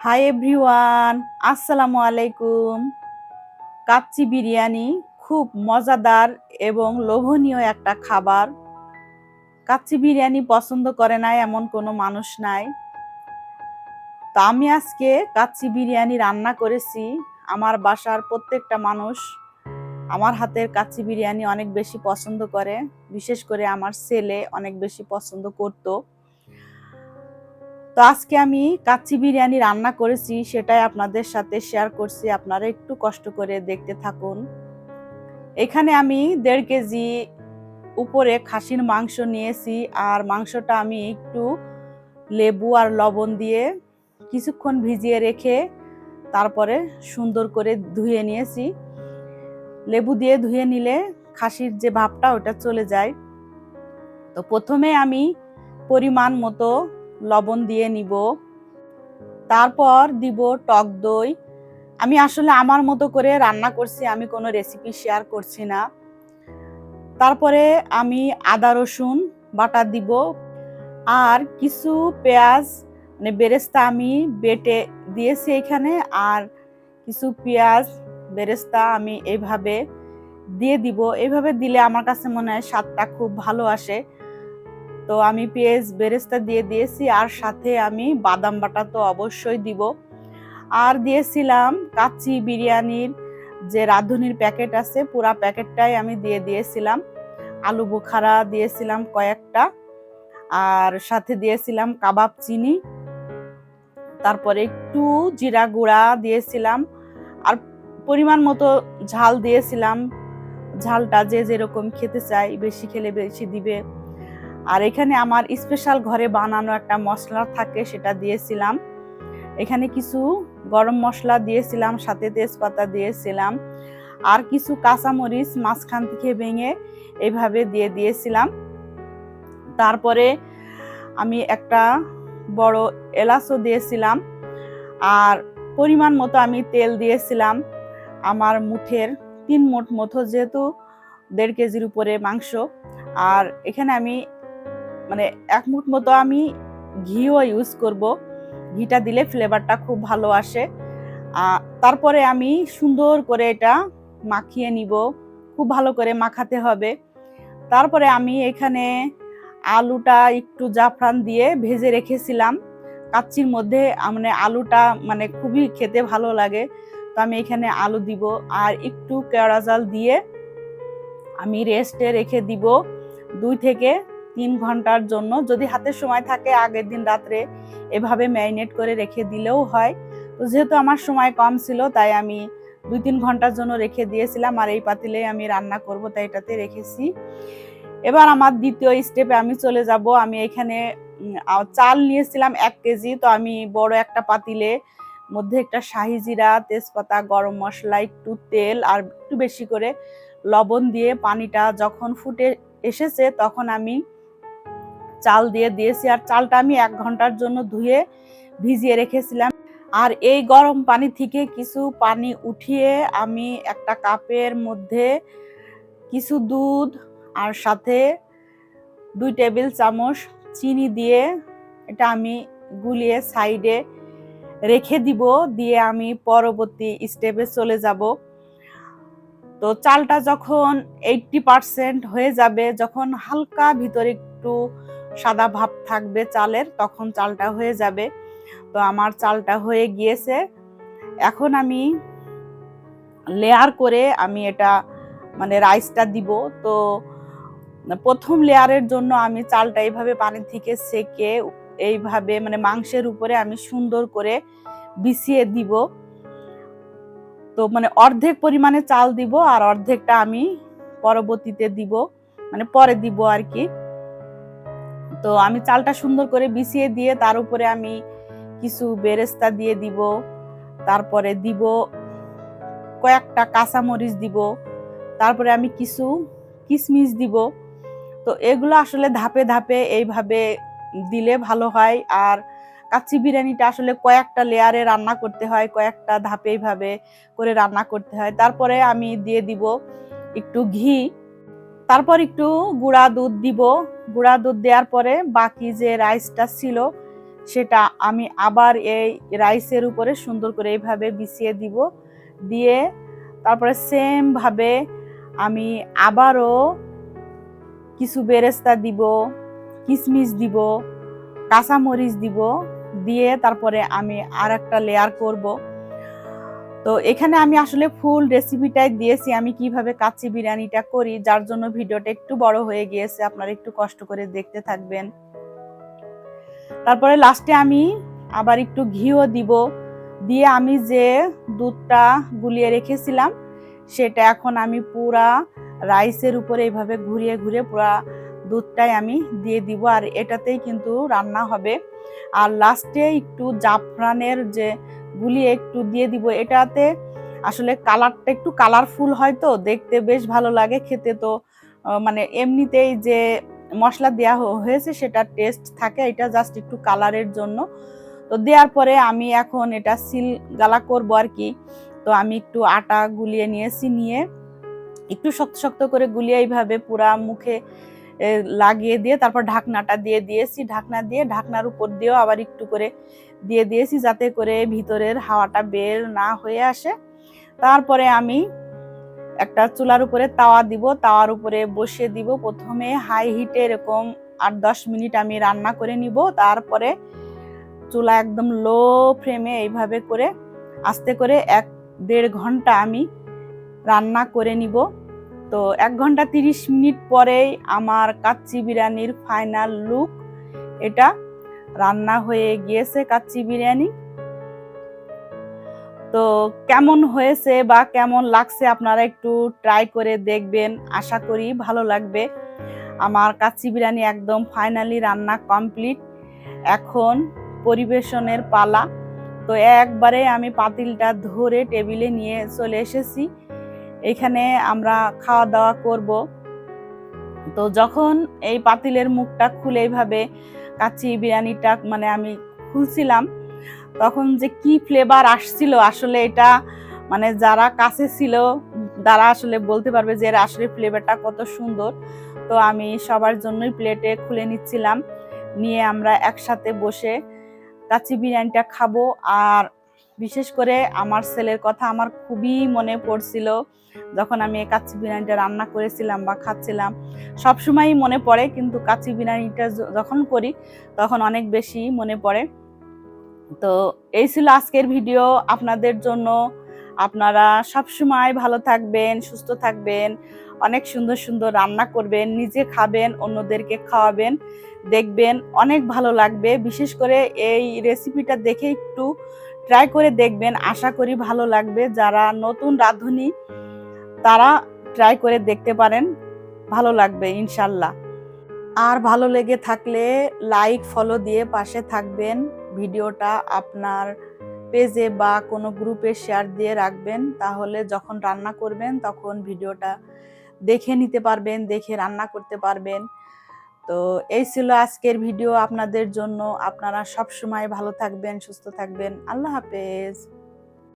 Hi everyone, আসসালামু আলাইকুম। কাচ্চি বিরিয়ানি খুব মজাদার এবং লোভনীয় একটা খাবার। কাচ্চি বিরিয়ানি পছন্দ করে না এমন কোনো মানুষ নাই। তো আমি আজকে কাচ্চি বিরিয়ানি রান্না করেছি। আমার বাসার প্রত্যেকটা মানুষ আমার হাতের কাচ্চি বিরিয়ানি অনেক বেশি পছন্দ করে। বিশেষ করে আমার ছেলে অনেক বেশি পছন্দ করত। তো আজকে আমি কাচ্চি বিরিয়ানি রান্না করেছি, সেটাই আপনাদের সাথে শেয়ার করছি। আপনারা একটু কষ্ট করে দেখতে থাকুন। এখানে আমি 1.5 কেজি উপরে খাসির মাংস নিয়েছি, আর মাংসটা আমি একটু লেবু আর লবণ দিয়ে কিছুক্ষণ ভিজিয়ে রেখে তারপরে সুন্দর করে ধুয়ে নিয়েছি। লেবু দিয়ে ধুয়ে নিলে খাসির যে ভাবটা ওটা চলে যায়। তো প্রথমে আমি পরিমাণ মতো লবণ দিয়ে নিব, তারপর দিব টক দই। আমি আসলে আমার মতো করে রান্না করছি, আমি কোনো রেসিপি শেয়ার করছি না। তারপরে আমি আদা রসুন বাটা দিব, আর কিছু পেঁয়াজ মানে বেরেস্তা আমি বেটে দিয়েছি এখানে, আর কিছু পেঁয়াজ বেরেস্তা আমি এইভাবে দিয়ে দিব। এইভাবে দিলে আমার কাছে মনে হয় স্বাদটা খুব ভালো আসে। তো আমি পেঁয়াজ বেরেস্তা দিয়ে দিয়েছি, আর সাথে আমি বাদাম বাটা তো অবশ্যই দিব। আর দিয়েছিলাম কাচ্চি বিরিয়ানির যে রাঁধুনির প্যাকেট আছে, পুরা প্যাকেটটাই আমি দিয়ে দিয়েছিলাম। আলু বোখারা দিয়েছিলাম কয়েকটা, আর সাথে দিয়েছিলাম কাবাব চিনি, তারপরে একটু জিরা গুঁড়া দিয়েছিলাম, আর পরিমাণ মতো ঝাল দিয়েছিলাম। ঝালটা যে যেরকম খেতে চাই, বেশি খেলে বেশি দিবে। আর এখানে আমার স্পেশাল ঘরে বানানো একটা মশলা থাকে, সেটা দিয়েছিলাম। এখানে কিছু গরম মশলা দিয়েছিলাম, সাথে তেজপাতা দিয়েছিলাম, আর কিছু কাঁচামরিচ মাঝখান থেকে ভেঙে এইভাবে দিয়ে দিয়েছিলাম। তারপরে আমি একটা বড় এলাচও দিয়েছিলাম, আর পরিমাণ মতো আমি তেল দিয়েছিলাম। আমার মুঠের 3 মুঠ মতো, যেহেতু 1.5 কেজির উপরে মাংস। আর এখানে আমি মানে 1 মুঠ মতো আমি ঘিও ইউজ করব। ঘিটা দিলে ফ্লেভারটা খুব ভালো আসে। তারপরে আমি সুন্দর করে এটা মাখিয়ে নিব, খুব ভালো করে মাখাতে হবে। তারপরে আমি এখানে আলুটা একটু জাফরান দিয়ে ভেজে রেখেছিলাম কাচ্চির মধ্যে। মানে আলুটা মানে খুবই খেতে ভালো লাগে। তো আমি এখানে আলু দিব, আর একটু কেওড়া জল দিয়ে আমি রেস্টে রেখে দিব 2 থেকে 3 ঘন্টার জন্য। যদি হাতে সময় থাকে আগের দিন রাত্রে এভাবে ম্যারিনেট করে রেখে দিলেও হয়। তো যেহেতু আমার সময় কম ছিল, তাই আমি 2-3 ঘন্টার জন্য রেখে দিয়েছিলাম। আর এই পাতিলে আমি রান্না করব, তাই এটাতে রেখেছি। এবার আমার দ্বিতীয় স্টেপে আমি চলে যাব। আমি এখানে চাল নিয়েছিলাম 1 কেজি। তো আমি বড় একটা পাতিলে মধ্যে একটা শাহি জিরা, তেজপাতা, গরম মশলা, একটু তেল, আর একটু বেশি করে লবণ দিয়ে পানিটা যখন ফুটে এসেছে তখন আমি চাল দিয়ে দিয়েছি। আর চালটা আমি 1 ঘন্টার জন্য ধুয়ে ভিজিয়ে রেখেছিলাম। আর এই গরম পানি থেকে কিছু পানি উঠিয়ে আমি একটা কাপের মধ্যে কিছু দুধ, আর সাথে 2 টেবিল চামচ চিনি দিয়ে এটা আমি গুলিয়ে সাইডে রেখে দিব। দিয়ে আমি পরবর্তী স্টেপে চলে যাব। তো চালটা যখন 80% হয়ে যাবে, যখন হালকা ভিতরে একটু সাদা ভাব থাকবে চালের, তখন চালটা হয়ে যাবে। তো আমার চালটা হয়ে গিয়েছে। এখন আমি লেয়ার করে আমি এটা মানে রাইসটা দিব। তো প্রথম লেয়ারের জন্য আমি চালটা এইভাবে পানি থেকে সেকে এইভাবে মানে মাংসের উপরে আমি সুন্দর করে বিছিয়ে দিব। তো মানে অর্ধেক পরিমাণে চাল দিব, আর অর্ধেকটা আমি পরবর্তীতে দিব, মানে পরে দিব আর কি। তো আমি চালটা সুন্দর করে বিছিয়ে দিয়ে তার উপরে আমি কিছু বেরেস্তা দিয়ে দিব, তারপরে দিব কয়েকটা কাঁচামরিচ দিব, তারপরে আমি কিছু কিশমিশ দিব। তো এগুলো আসলে ধাপে ধাপে এইভাবে দিলে ভালো হয়। আর কাচ্চি বিরিয়ানিটা আসলে কয়েকটা লেয়ারে রান্না করতে হয়, কয়েকটা ধাপে এইভাবে করে রান্না করতে হয়। তারপরে আমি দিয়ে দিব একটু ঘি, তারপর একটু গুঁড়া দুধ দিব। গুঁড়া দুধ দেওয়ার পরে বাকি যে রাইসটা ছিল সেটা আমি আবার এই রাইসের উপরে সুন্দর করে এইভাবে বিছিয়ে দিব। দিয়ে তারপরে সেম ভাবে আমি আবারও কিছু বেরেস্তা দিব, কিশমিশ দিব, কাঁচামরিচ দিব, দিয়ে তারপরে আমি আর একটা লেয়ার করব। তো এখানে আমি আসলে ফুল রেসিপিটাই দিয়েছি আমি কিভাবে কাচ্চি বিরিয়ানিটা করি, যার জন্য ভিডিওটা একটু বড় হয়ে গিয়েছে, আপনারা একটু কষ্ট করে দেখতে থাকবেন। তারপরে লাস্টে আমি আবার একটু ঘিও দিব, দিয়ে আমি যে দুধটা গুলিয়ে রেখেছিলাম সেটা এখন আমি পুরা রাইসের উপরে এইভাবে ঘুরিয়ে ঘুরিয়ে পুরা দুধটাই আমি দিয়ে দিব, আর এটাতেই কিন্তু রান্না হবে। আর লাস্টে একটু জাফরানের যে গুলিয়ে একটু দিয়ে দিব, এটাতে আসলে কালারটা একটু কালারফুল হয়, তো দেখতে বেশ ভালো লাগে, খেতে তো মানে এমনিতেই যে মশলা দেওয়া হয়েছে সেটা টেস্ট থাকে, এটা জাস্ট একটু কালারের জন্য। তো দেওয়ার পরে আমি এখন এটা সিল গালা করবো আর কি। তো আমি একটু আটা গুলিয়ে নিয়েছি, নিয়ে একটু শক্ত শক্ত করে গুলিয়ে এইভাবে পুরা মুখে লাগিয়ে দিয়ে তারপর ঢাকনাটা দিয়ে দিয়েছি। ঢাকনা দিয়ে ঢাকনার উপর দিয়েও আবার একটু করে দিয়ে দিয়েছি, যাতে করে ভিতরের হাওয়াটা বের না হয়ে আসে। তারপরে আমি একটা চুলার উপরে তাওয়া দিব, তাওয়ার উপরে বসিয়ে দিব। প্রথমে হাই হিটে এরকম 8-10 মিনিট আমি রান্না করে নিব। তারপরে চুলা একদম লো ফ্লেমে এইভাবে করে আস্তে করে 1-1.5 ঘন্টা আমি রান্না করে নিব। তো 1 ঘন্টা 30 মিনিট পরেই আমার কাচ্চি বিরিয়ানির ফাইনাল লুক, এটা রান্না হয়ে গিয়েছে কাচ্চি বিরিয়ানি। তো কেমন হয়েছে বা কেমন লাগছে আপনারা একটু ট্রাই করে দেখবেন, আশা করি ভালো লাগবে। আমার কাচ্চি বিরিয়ানি একদম ফাইনালি রান্না কমপ্লিট, এখন পরিবেশনের পালা। তো একবারে আমি পাতিলটা ধরে টেবিলে নিয়ে চলে এসেছি, এখানে আমরা খাওয়া দাওয়া করব। তো যখন এই পাতিলের মুখটা খুলে এইভাবে কাচ্চি বিরিয়ানিটা মানে আমি খুলছিলাম, তখন যে কি ফ্লেভার আসছিল আসলে এটা মানে যারা কাছে ছিল তারা আসলে বলতে পারবে যে এর আসলে ফ্লেভারটা কত সুন্দর। তো আমি সবার জন্যই প্লেটে খুলে নিচ্ছিলাম, নিয়ে আমরা একসাথে বসে কাচ্চি বিরিয়ানিটা খাবো। আর বিশেষ করে আমার ছেলের কথা আমার খুবই মনে পড়ছিল, যখন আমি এই কাচ্চি বিরিয়ানিটা রান্না করেছিলাম বা খাচ্ছিলাম সবসময়ই মনে পড়ে, কিন্তু কাচ্চি বিরিয়ানিটা যখন করি তখন অনেক বেশি মনে পড়ে। তো এই ছিল আজকের ভিডিও আপনাদের জন্য। আপনারা সবসময় ভালো থাকবেন, সুস্থ থাকবেন, অনেক সুন্দর সুন্দর রান্না করবেন, নিজে খাবেন, অন্যদেরকে খাওয়াবেন, দেখবেন অনেক ভালো লাগবে। বিশেষ করে এই রেসিপিটা দেখে একটু ট্রাই করে দেখবেন, আশা করি ভালো লাগবে। যারা নতুন রাঁধুনি তারা ট্রাই করে দেখতে পারেন, ভালো লাগবে ইনশাল্লাহ। আর ভালো লেগে থাকলে লাইক ফলো দিয়ে পাশে থাকবেন, ভিডিওটা আপনার পেজে বা কোনো গ্রুপে শেয়ার দিয়ে রাখবেন, তাহলে যখন রান্না করবেন তখন ভিডিওটা দেখে নিতে পারবেন, দেখে রান্না করতে পারবেন। তো এই ছিল আজকের ভিডিও আপনাদের জন্য। আপনারা সব সময় ভালো থাকবেন, সুস্থ থাকবেন। আল্লাহ হাফেজ।